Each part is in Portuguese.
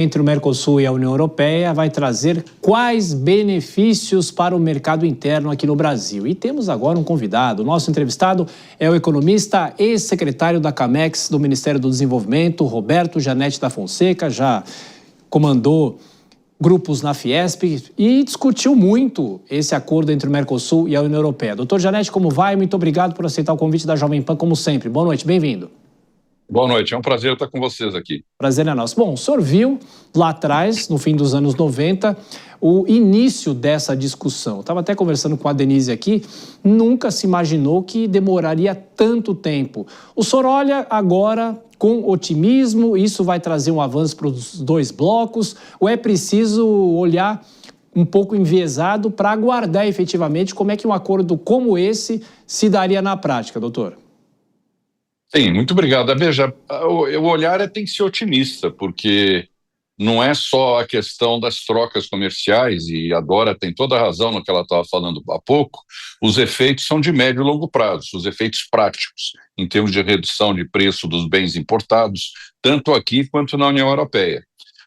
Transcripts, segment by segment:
entre o Mercosul e a União Europeia vai trazer quais benefícios para o mercado interno aqui no Brasil. E temos agora um convidado. O nosso entrevistado é o economista ex-secretário da Camex do Ministério do Desenvolvimento, Roberto Janete da Fonseca, já comandou grupos na Fiesp e discutiu muito esse acordo entre o Mercosul e a União Europeia. Doutor Janete, como vai? Muito obrigado por aceitar o convite da Jovem Pan, como sempre. Boa noite, bem-vindo. Boa noite, é um prazer estar com vocês aqui. Prazer é nosso. Bom, o senhor viu lá atrás, no fim dos anos 90, o início dessa discussão. Estava até conversando com a Denise aqui, nunca se imaginou que demoraria tanto tempo. O senhor olha agora com otimismo, isso vai trazer um avanço para os dois blocos, ou é preciso olhar um pouco enviesado para aguardar efetivamente como é que um acordo como esse se daria na prática, doutor? Sim, muito obrigado. Veja, o olhar tem que ser otimista, porque não é só a questão das trocas comerciais, e a Dora tem toda a razão no que ela estava falando há pouco, os efeitos são de médio e longo prazo, os efeitos práticos, em termos de redução de preço dos bens importados, tanto aqui quanto na União Europeia.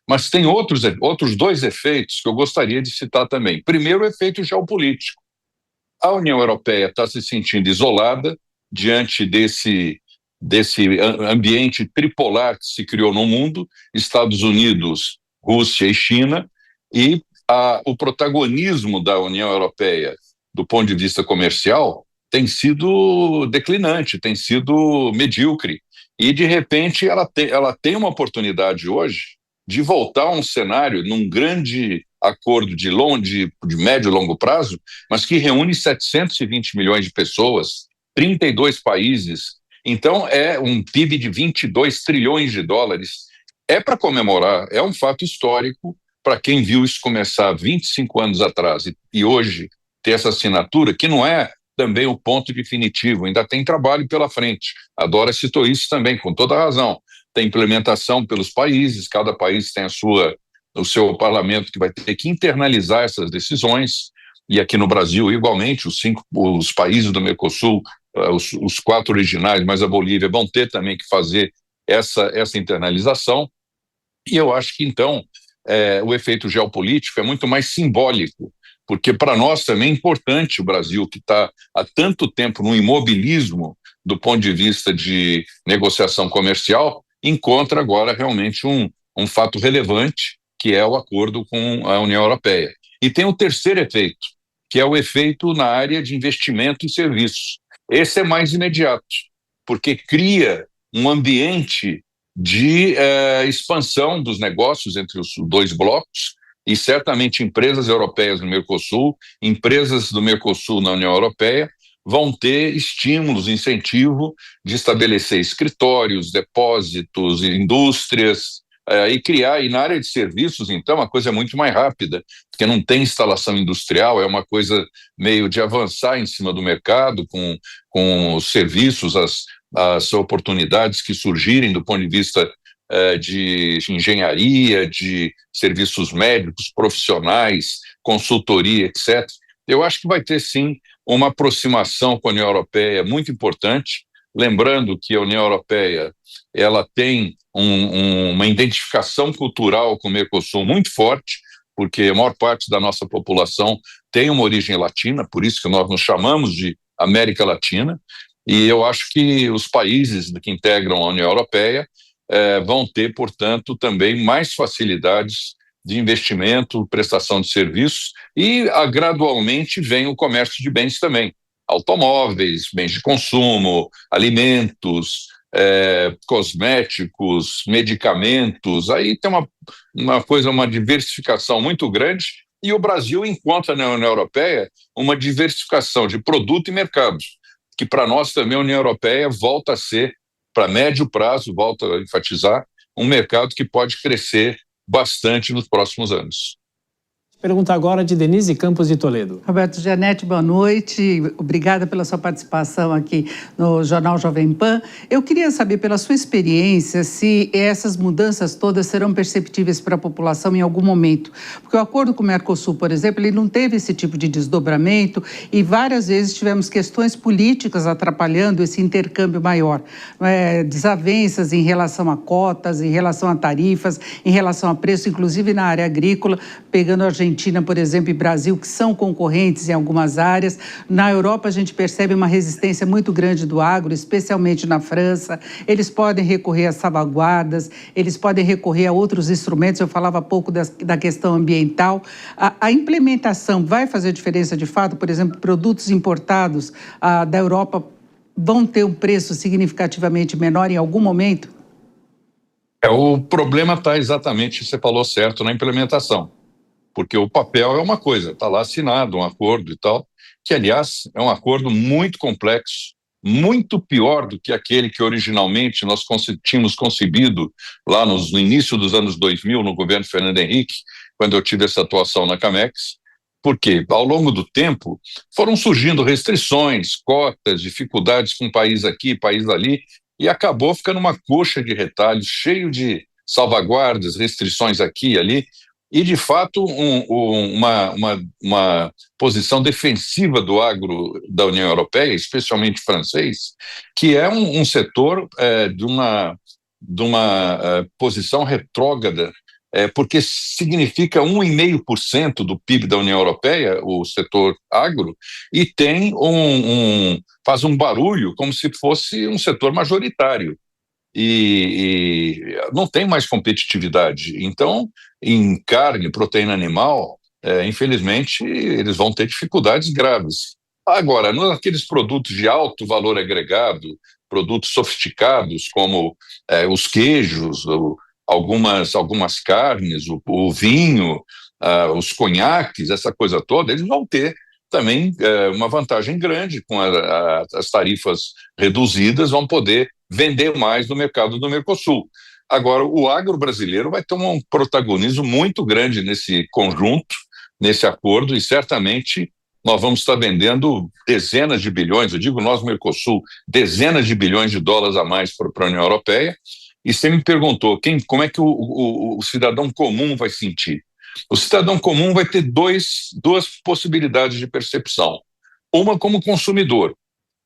Mas tem outros dois efeitos que eu gostaria de citar também. Primeiro, o efeito geopolítico. A União Europeia está se sentindo isolada diante desse ambiente tripolar que se criou no mundo, Estados Unidos, Rússia e China, e o protagonismo da União Europeia, do ponto de vista comercial, tem sido declinante, tem sido medíocre. E, de repente, ela tem uma oportunidade hoje de voltar a um cenário num grande acordo de médio e longo prazo, mas que reúne 720 milhões de pessoas, 32 países. Então, é um PIB de 22 trilhões de dólares. É para comemorar, é um fato histórico para quem viu isso começar 25 anos atrás e hoje ter essa assinatura, que não é também o ponto definitivo, ainda tem trabalho pela frente. A Dora citou isso também, com toda a razão. Tem implementação pelos países, cada país tem o seu parlamento que vai ter que internalizar essas decisões, e aqui no Brasil, igualmente, os países do Mercosul, os 4 originais, mais a Bolívia, vão ter também que fazer essa internalização. E eu acho que, então, o efeito geopolítico é muito mais simbólico, porque para nós também é importante o Brasil, que está há tanto tempo no imobilismo do ponto de vista de negociação comercial, encontra agora realmente um fato relevante, que é o acordo com a União Europeia. E tem o terceiro efeito, que é o efeito na área de investimento em serviços. Esse é mais imediato, porque cria um ambiente de expansão dos negócios entre os dois blocos, e certamente empresas europeias no Mercosul, empresas do Mercosul na União Europeia, vão ter estímulos, incentivo de estabelecer escritórios, depósitos, indústrias, e na área de serviços, então, a coisa é muito mais rápida, porque não tem instalação industrial, é uma coisa meio de avançar em cima do mercado com os serviços, as oportunidades que surgirem do ponto de vista de engenharia, de serviços médicos, profissionais, consultoria, etc. Eu acho que vai ter, sim, uma aproximação com a União Europeia muito importante, lembrando que a União Europeia ela tem uma identificação cultural com o Mercosul muito forte, porque a maior parte da nossa população tem uma origem latina, por isso que nós nos chamamos de América Latina, e eu acho que os países que integram a União Europeia vão ter, portanto, também mais facilidades de investimento, prestação de serviços, e gradualmente vem o comércio de bens também, automóveis, bens de consumo, alimentos, cosméticos, medicamentos. Aí tem uma diversificação muito grande, e o Brasil encontra na União Europeia uma diversificação de produto e mercado, que para nós também a União Europeia volta a ser, para médio prazo, volto a enfatizar, um mercado que pode crescer bastante nos próximos anos. Pergunta agora de Denise Campos de Toledo. Roberto Janete, boa noite. Obrigada pela sua participação aqui no Jornal Jovem Pan. Eu queria saber, pela sua experiência, se essas mudanças todas serão perceptíveis para a população em algum momento. Porque o acordo com o Mercosul, por exemplo, ele não teve esse tipo de desdobramento e várias vezes tivemos questões políticas atrapalhando esse intercâmbio maior. Desavenças em relação a cotas, em relação a tarifas, em relação a preço, inclusive na área agrícola, pegando a Argentina, por exemplo, e Brasil, que são concorrentes em algumas áreas. Na Europa, a gente percebe uma resistência muito grande do agro, especialmente na França. Eles podem recorrer a salvaguardas, eles podem recorrer a outros instrumentos. Eu falava há pouco da questão ambiental. A implementação vai fazer diferença de fato? Por exemplo, produtos importados da Europa vão ter um preço significativamente menor em algum momento? O problema está exatamente, você falou certo, na implementação. Porque o papel é uma coisa, está lá assinado um acordo e tal, que, aliás, é um acordo muito complexo, muito pior do que aquele que originalmente nós tínhamos concebido lá no início dos anos 2000, no governo Fernando Henrique, quando eu tive essa atuação na Camex, porque, ao longo do tempo, foram surgindo restrições, cotas, dificuldades com um país aqui, país ali, e acabou ficando uma coxa de retalhos, cheio de salvaguardas, restrições aqui e ali, e, de fato, uma posição defensiva do agro da União Europeia, especialmente francês, que é um setor de uma posição retrógrada, porque significa 1,5% do PIB da União Europeia, o setor agro, e tem faz um barulho como se fosse um setor majoritário. E não tem mais competitividade. Então, em carne, proteína animal, infelizmente, eles vão ter dificuldades graves. Agora, naqueles produtos de alto valor agregado, produtos sofisticados, como os queijos, algumas carnes, o vinho, os conhaques, essa coisa toda, eles vão ter também uma vantagem grande com as tarifas reduzidas, vão poder vender mais no mercado do Mercosul. Agora, o agro brasileiro vai ter um protagonismo muito grande nesse conjunto, nesse acordo, e certamente nós vamos estar vendendo dezenas de bilhões, eu digo nós, Mercosul, dezenas de bilhões de dólares a mais para a União Europeia. E você me perguntou como é que o cidadão comum vai sentir. O cidadão comum vai ter duas possibilidades de percepção. Uma como consumidor,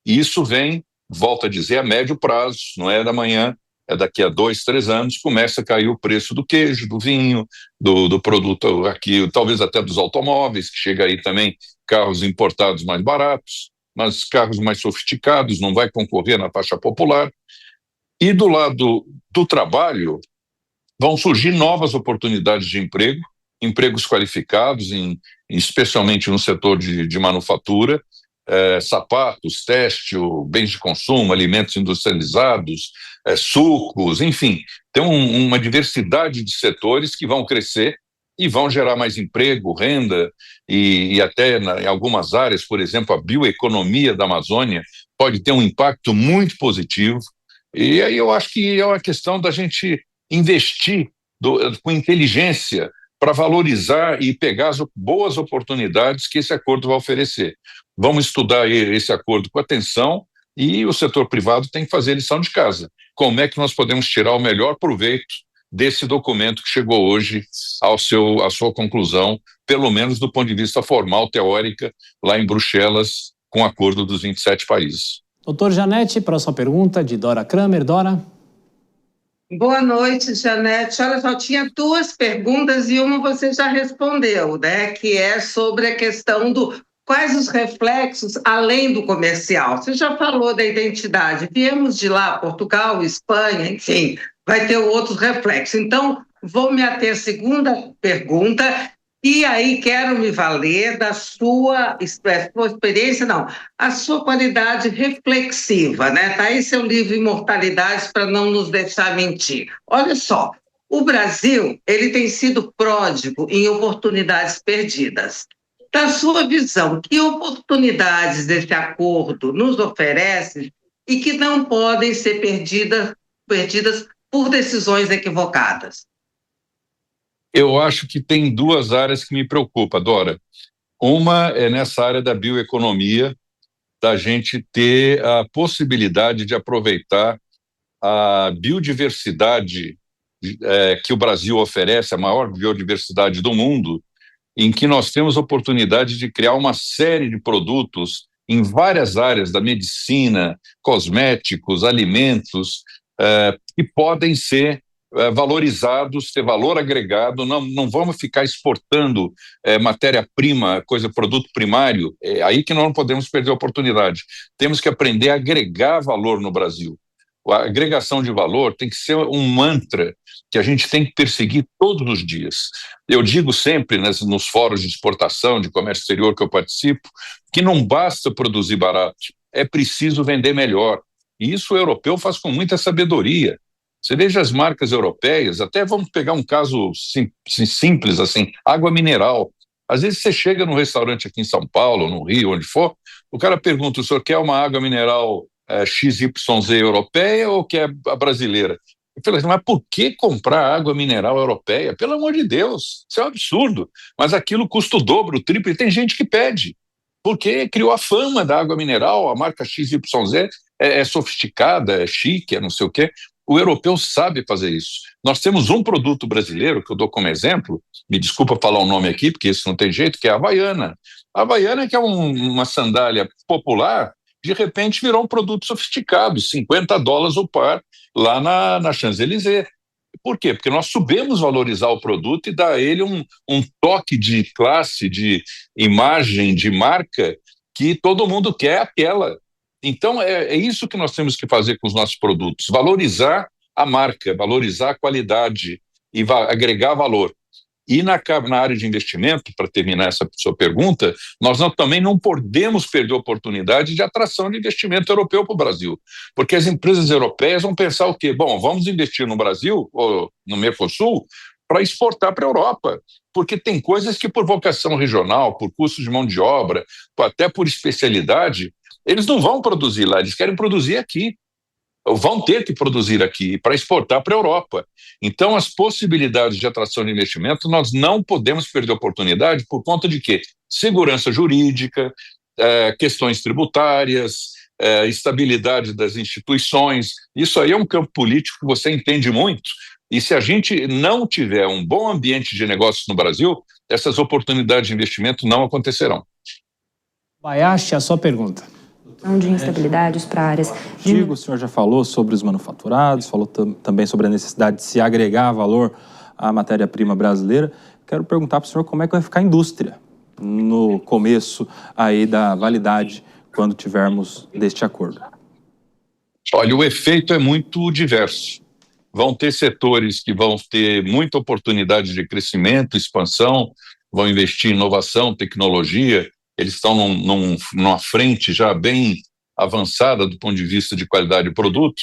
e isso vem, volto a dizer, a médio prazo, não é da manhã, é daqui a 2, 3 anos, começa a cair o preço do queijo, do vinho, do produto aqui, talvez até dos automóveis, que chega aí também carros importados mais baratos, mas carros mais sofisticados, não vai concorrer na faixa popular. E do lado do trabalho, vão surgir novas oportunidades de emprego, empregos qualificados, especialmente no setor de manufatura, sapatos, têxtil, bens de consumo, alimentos industrializados, sucos, enfim, tem uma diversidade de setores que vão crescer e vão gerar mais emprego, renda, e até em algumas áreas, por exemplo, a bioeconomia da Amazônia pode ter um impacto muito positivo. E aí eu acho que é uma questão da gente investir com inteligência para valorizar e pegar as boas oportunidades que esse acordo vai oferecer. Vamos estudar esse acordo com atenção e o setor privado tem que fazer a lição de casa. Como é que nós podemos tirar o melhor proveito desse documento que chegou hoje à sua conclusão, pelo menos do ponto de vista formal, teórica, lá em Bruxelas, com o acordo dos 27 países. Doutor Janete, próxima pergunta de Dora Kramer. Dora? Boa noite, Janete. Olha, só tinha 2 perguntas e uma você já respondeu, né? Que é sobre a questão quais os reflexos além do comercial. Você já falou da identidade. Viemos de lá, Portugal, Espanha, enfim, vai ter outros reflexos. Então, vou me ater à segunda pergunta. E aí quero me valer da sua experiência, não, a sua qualidade reflexiva, né? Está aí seu livro Imortalidades para não nos deixar mentir. Olha só, o Brasil, ele tem sido pródigo em oportunidades perdidas. Da sua visão, que oportunidades esse acordo nos oferece e que não podem ser perdidas por decisões equivocadas? Eu acho que tem duas áreas que me preocupam, Dora. Uma é nessa área da bioeconomia, da gente ter a possibilidade de aproveitar a biodiversidade que o Brasil oferece, a maior biodiversidade do mundo, em que nós temos oportunidade de criar uma série de produtos em várias áreas da medicina, cosméticos, alimentos, que podem ser valorizados, ter valor agregado. Não vamos ficar exportando matéria-prima, produto primário. É aí que nós não podemos perder a oportunidade. Temos que aprender a agregar valor no Brasil. A agregação de valor tem que ser um mantra que a gente tem que perseguir todos os dias. Eu digo sempre nos fóruns de exportação, de comércio exterior que eu participo, que não basta produzir barato, é preciso vender melhor. E isso o europeu faz com muita sabedoria. Você veja as marcas europeias, até vamos pegar um caso simples assim, água mineral. Às vezes você chega num restaurante aqui em São Paulo, no Rio, onde for, o cara pergunta: o senhor quer uma água mineral XYZ europeia ou quer a brasileira? Eu falei assim: mas por que comprar água mineral europeia? Pelo amor de Deus, isso é um absurdo. Mas aquilo custa o dobro, o triplo, e tem gente que pede, porque criou a fama da água mineral, a marca XYZ é sofisticada, é chique, é não sei o quê. O europeu sabe fazer isso. Nós temos um produto brasileiro, que eu dou como exemplo, me desculpa falar o nome aqui, porque isso não tem jeito, que é a Havaiana. A Havaiana, que é uma sandália popular, de repente virou um produto sofisticado, $50 o par, lá na Champs-Élysées. Por quê? Porque nós soubemos valorizar o produto e dar a ele um toque de classe, de imagem, de marca, que todo mundo quer aquela. Então, é isso que nós temos que fazer com os nossos produtos: valorizar a marca, valorizar a qualidade e agregar valor. E na área de investimento, para terminar essa sua pergunta, nós também não podemos perder a oportunidade de atração de investimento europeu para o Brasil, porque as empresas europeias vão pensar o quê? Bom, vamos investir no Brasil, ou no Mercosul, para exportar para a Europa, porque tem coisas que por vocação regional, por custos de mão de obra, até por especialidade, eles não vão produzir lá, eles querem produzir aqui. Vão ter que produzir aqui para exportar para a Europa. Então, as possibilidades de atração de investimento, nós não podemos perder a oportunidade por conta de quê? Segurança jurídica, questões tributárias, estabilidade das instituições. Isso aí é um campo político que você entende muito. E se a gente não tiver um bom ambiente de negócios no Brasil, essas oportunidades de investimento não acontecerão. Bayashi, a sua pergunta. De instabilidades para áreas. O senhor já falou sobre os manufaturados, falou também sobre a necessidade de se agregar valor à matéria-prima brasileira. Quero perguntar para o senhor como é que vai ficar a indústria no começo aí da validade, quando tivermos deste acordo. Olha, o efeito é muito diverso. Vão ter setores que vão ter muita oportunidade de crescimento, expansão, vão investir em inovação, tecnologia. Eles estão numa frente já bem avançada do ponto de vista de qualidade de produto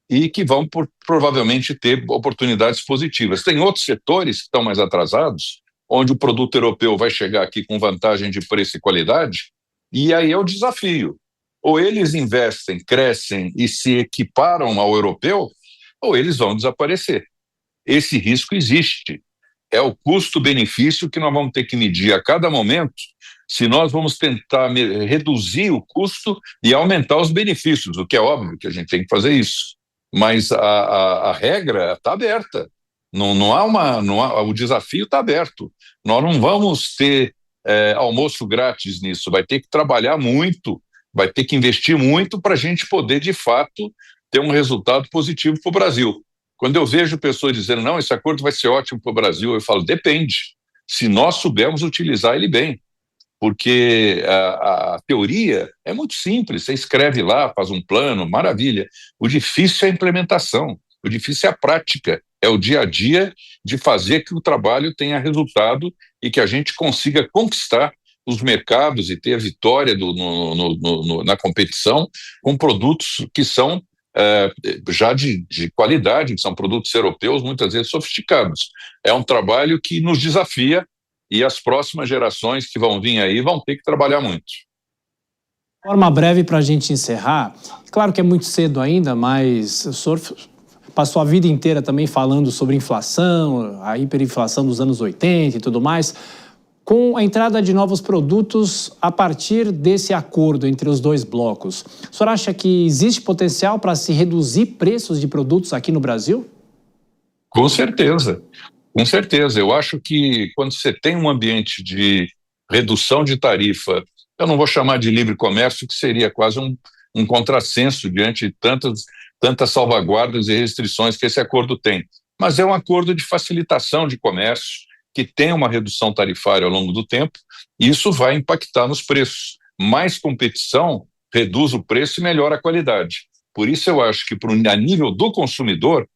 e que vão provavelmente ter oportunidades positivas. Tem outros setores que estão mais atrasados, onde o produto europeu vai chegar aqui com vantagem de preço e qualidade, e aí é o desafio. Ou eles investem, crescem e se equiparam ao europeu, ou eles vão desaparecer. Esse risco existe. É o custo-benefício que nós vamos ter que medir a cada momento, se nós vamos tentar reduzir o custo e aumentar os benefícios, o que é óbvio que a gente tem que fazer isso. Mas a regra está aberta. O desafio está aberto. Nós não vamos ter almoço grátis nisso. Vai ter que trabalhar muito, vai ter que investir muito para a gente poder, de fato, ter um resultado positivo para o Brasil. Quando eu vejo pessoas dizendo: não, esse acordo vai ser ótimo para o Brasil, eu falo: depende, se nós soubermos utilizar ele bem. Porque a teoria é muito simples, você escreve lá, faz um plano, maravilha. O difícil é a implementação, o difícil é a prática, é o dia a dia de fazer que o trabalho tenha resultado e que a gente consiga conquistar os mercados e ter a vitória na competição com produtos que são já de qualidade, que são produtos europeus, muitas vezes sofisticados. É um trabalho que nos desafia e as próximas gerações que vão vir aí vão ter que trabalhar muito. De forma breve para a gente encerrar, claro que é muito cedo ainda, mas o senhor passou a vida inteira também falando sobre inflação, a hiperinflação dos anos 80 e tudo mais. Com a entrada de novos produtos a partir desse acordo entre os dois blocos, o senhor acha que existe potencial para se reduzir preços de produtos aqui no Brasil? Com certeza, com certeza. Eu acho que quando você tem um ambiente de redução de tarifa, eu não vou chamar de livre comércio, que seria quase um contrassenso diante de tantas salvaguardas e restrições que esse acordo tem. Mas é um acordo de facilitação de comércio, que tem uma redução tarifária ao longo do tempo, e isso vai impactar nos preços. Mais competição reduz o preço e melhora a qualidade. Por isso eu acho que, a nível do consumidor,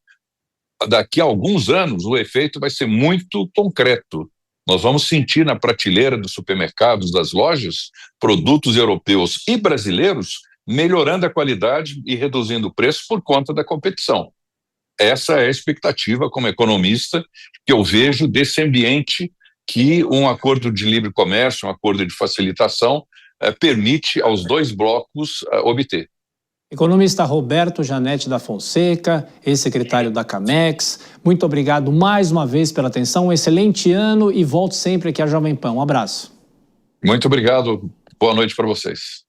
daqui a alguns anos o efeito vai ser muito concreto. Nós vamos sentir na prateleira dos supermercados, das lojas, produtos europeus e brasileiros melhorando a qualidade e reduzindo o preço por conta da competição. Essa é a expectativa, como economista, que eu vejo desse ambiente que um acordo de livre comércio, um acordo de facilitação, permite aos dois blocos obter. Economista Roberto Janete da Fonseca, ex-secretário da Camex, muito obrigado mais uma vez pela atenção, um excelente ano e volte sempre aqui à Jovem Pan. Um abraço. Muito obrigado, boa noite para vocês.